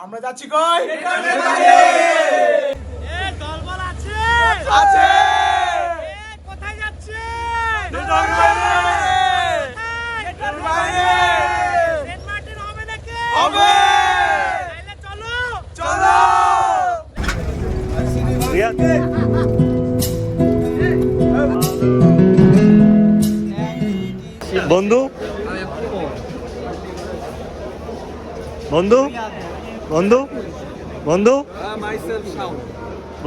আমরা যাচ্ছি কই? দলবল আছে আছে। কোথায় যাচ্ছে? নেটওয়ার্ক বাইরে। সেন্ট মার্টিন হবে নাকি? হবে। তাহলে চলো চলো। বন্ধু বন্ধু বন্ধু বন্ধু Myself Shaun.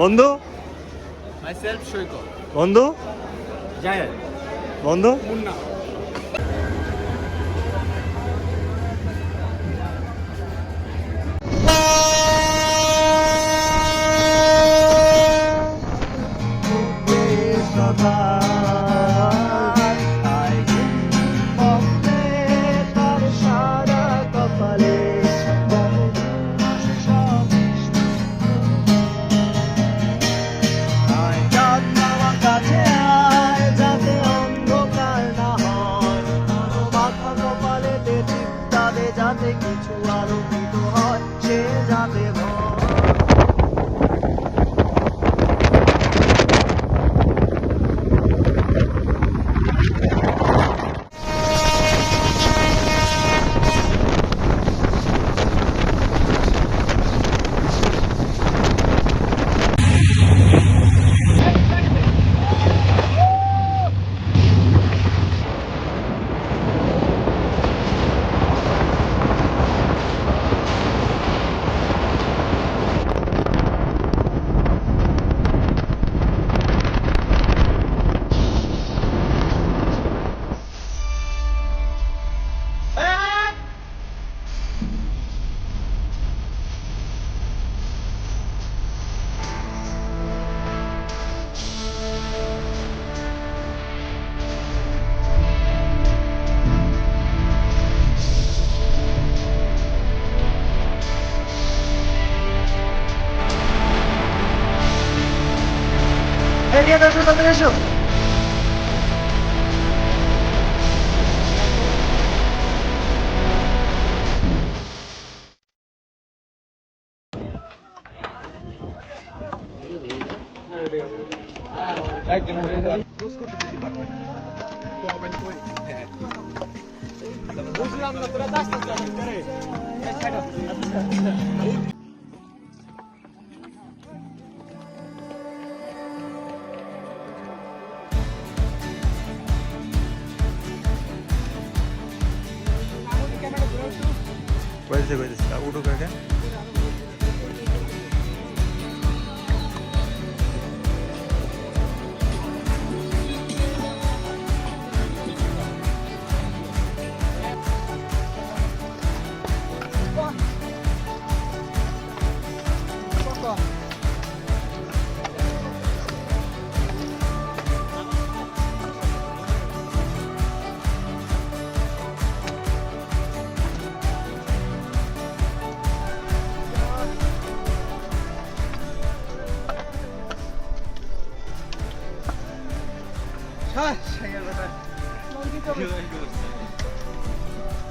বন্ধু Myself Shoiko. বন্ধু Giant. বন্ধু Munna. যাতে কিছু আলোকিত হয় সে যাতে এসো বুঝলাম না তোরা যাস না করে কইছে উঠো কাকে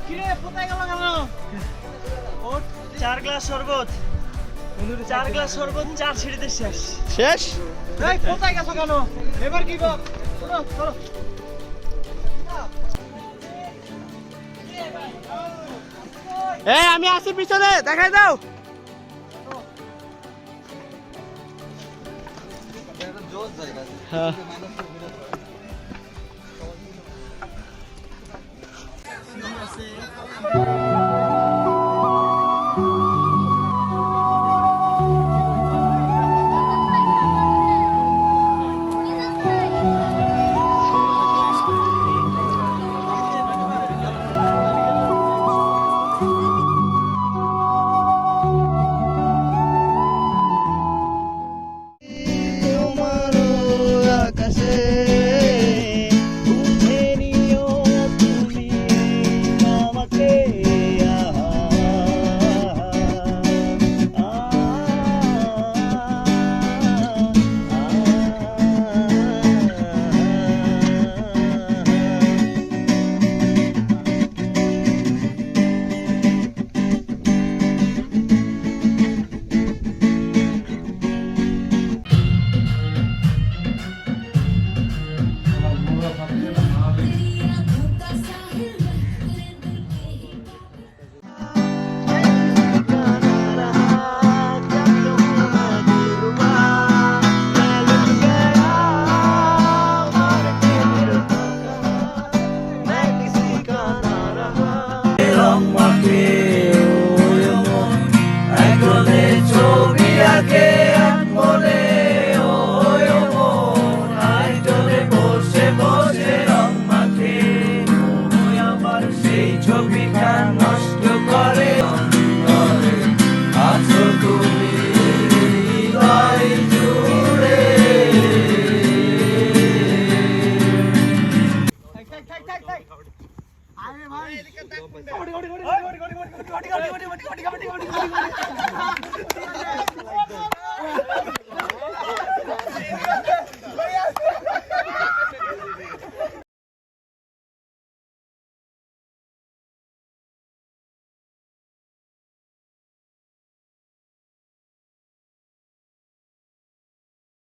কিরে কোথায় গেল কেন? 4 গ্লাস শরবত 4 গ্লাস শরবত 4 সিঁড়িতে শেষ শেষ এই কোথায় গেছো কেন? এবার কি বল? চলো চলো এই আমি আসি পিছনে দেখাই দাও কাবাডি